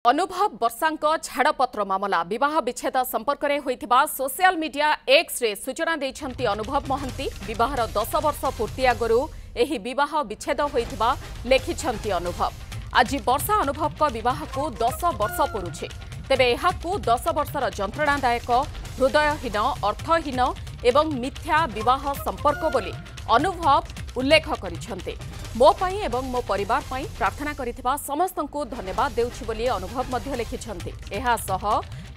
अनुभव वर्षांक छाड़पत्र मामला विवाह विच्छेद संपर्क में होइथिबा सोशल मीडिया एक्स रे सूचना देइछंती अनुभव महंती। विवाहर 10 वर्ष पूर्ति आगरू एही विवाह विच्छेद होइथिबा लेखिछंती अनुभव। आज वर्षा अनुभव को विवाह को 10 वर्ष पुरुछे, तेबे एहाकू 10 वर्षर जंत्रणादायक, हृदयहीन, अर्थहीन एवं मिथ्या विवाह संपर्क बोली अनुभव उल्लेख करिछंते। मो पाई एवं मो परिवार पाई प्रार्थना करिथिबा समस्तंकु धन्यवाद देउछि बोली अनुभव मध्य लिखिछंती। एहा सह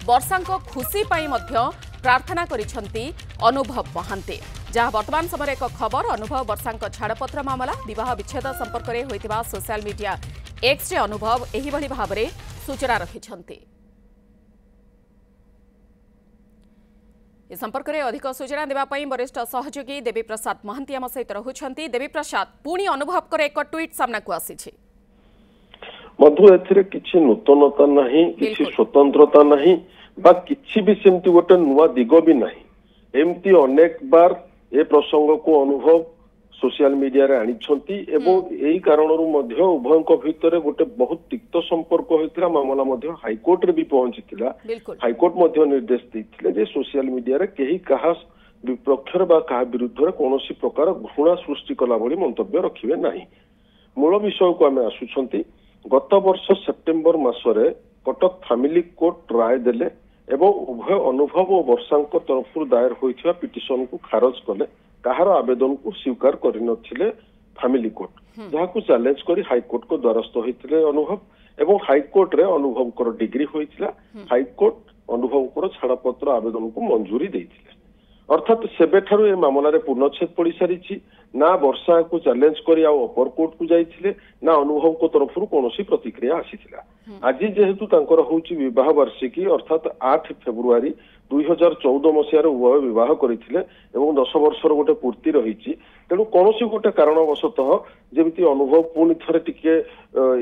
वर्षांक खुशी पाई मध्य प्रार्थना करिछंती अनुभव महांती। जहाँ वर्तमान समय एक खबर अनुभव वर्षांक छाड़पत्र मामला विवाह विच्छेद संपर्क में होइथिबा सोशल मीडिया एक्स रे अनुभव एही भली भाबरे सूचना रखिछंती। इस संपर्क में अधिक सूचना देवाई वरिष्ठ सहयोगी देवी प्रसाद महांती आम सहित रहुछंती। देवी प्रसाद पुणी अनुभव कर एक ट्वीट सामना को आसी मधु एथिरे किछि नूतनता नहीं, किछि स्वतंत्रता नहीं बा किछि भी सेमती गोटे नुआ दिग भी नहीं। एमती अनेक बार ए प्रसंग को अनुभव सोशल मीडिया रे आनिछंती एवं एही कारणरू मध्य उभयଙ୍କ भितरे गोटे बहुत तिक्त संपर्क होइतिला। मामला मध्य हाईकोर्ट रे भी पहुंचीतिला। हाईकोर्ट मध्य निर्देश दैथिले जे सोशल मीडिया रे केही कहा विपक्षर बा कहा विरुद्ध रे कोनोसी प्रकार घृणा सृष्टि कला भली मंतव्य रखिबे नाही। मूल विषय को आमे आसुछंती। गत वर्ष सेप्टेम्बर मासरे कटक फैमिली कोर्ट राय देले एवं उभय अनुभव और वर्षांक तरफ दायर होइथिबा पिटिशन को खारज कले। कहार आवेदन को स्वीकार करिनथिले फैमिली कोर्ट, जहाँ को चैलेंज करी हाईकोर्ट को द्वारस्थ होइथिले अनुभव एवं हाईकोर्ट रे अनुभव कर डिग्री होइथिला। हाईकोर्ट अनुभव कर छाड़पत्र आवेदन को मंजूरी देइथिले। अर्थात सेबेठारु ए मामला रे पूर्णच्छेद पड़ी सारिछि। ना वर्षा को चैलेंज करी आउ अपर कोर्ट को जाइथिले, ना अनुभव को तरफ कोनोसी प्रतिक्रिया आसीथिला। आज जेहेतु तांकर होउछि विवाह वार्षिकी अर्थात 8 फेब्रुआरी 2014 मसीहार उभय विवाह करथिले एवं 10 वर्षर गोटे पूर्ति रहिछि। तेणु कोनोसी गोटे कारणवशतः जेमिति अनुभव पुणी थरे टिके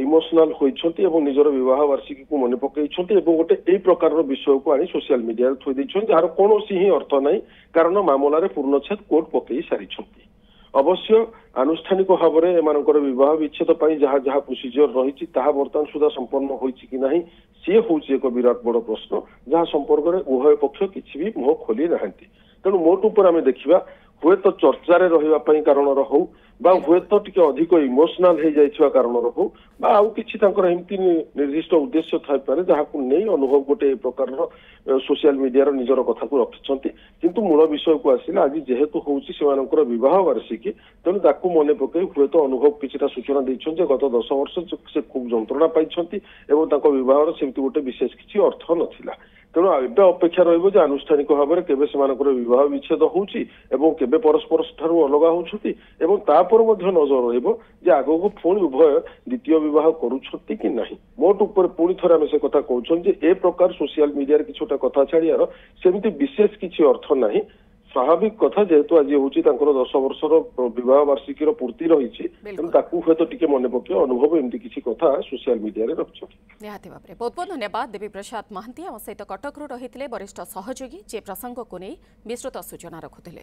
इमोशनल होइछंती एवं निजर विवाह वार्षिकी को मने पकेइछंती एवं गोटे एई प्रकारर विषय को आनी सोशल मीडिया रे थोइ दैछंती, जार कोनोसी ही अर्थ नाही। कारण मामला रे पूर्णच्छेद कोर्ट पकेइ सारिछंती। अवश्य आनुष्ठानिक भाव में एमानकर विवाह विच्छेद पाई जहाँ जहाँ प्रोसीजर रही बर्तमान सुधा संपन्न होइछि कि नहीं सी होउछि एक विराट बड़ प्रश्न, जहाँ संपर्क में उभय पक्ष किछि भी मुह खोली नाहांती। तेणु मोट उपर आमे देखिबा हुए तो चर्चा रे रहिबा पई कारणर हो बा हुए तो टिके अधिक इमोशनल हो जाइछवा कारणर हो बा आउ किछि तांकर एमती निर्दिष्ट उद्देश्य थाइ पारे जहाँ को नहीं अनुभव गोटे प्रकार सोशल मीडिया रो निजर कथा को रखिछंती। किंतु मूल विषय को आसिला आज जेहेतु होउछि सेमानकर विवाह वार्षिकी, तेणु ताकू मने पकई हुए तो अनुभव किछिटा सूचना दैछन जे गत 10 वर्ष से खूब जंत्रणा पाइछंती एवं तांको विवाहर सेमती गोटे विशेष किछि अर्थ नथिला। तेणु एबे अपेक्षा रहिबो जे आनुष्ठानिक भाव में केबे सेमानकर विवाह विच्छेद होउछि एवं केबे परस्पर ठारू अलगा होउछंती एवं तापर मध्य नजर रहिबो जे आगो पुणी उभय द्वितीय विवाह करूछंती कि नहीं। मोट उपर पुणी थरे आमे से कथा कहउछन जे ए प्रकार सोशल मीडिया रे किछोटा कथा छाड़ियार सेमती विशेष किछि अर्थ नहीं। स्वाभाविक कथा जेहेतु आज होउछि तांकर 10 वर्षर विवाह वार्षिकी रो पूर्ति रहिछि, तेणु ताकू हेतु टिके मने पके अनुभव एमती किछि कथा सोशल मीडिया रे रखछथि। निहाती भाबरे बहुत बहुत धन्यवाद देवी प्रसाद महांती आम सहित कटक रु रहिथिले वरिष्ठ सहयोगी जे प्रसंग को नै विस्तृत सूचना रखुथिले।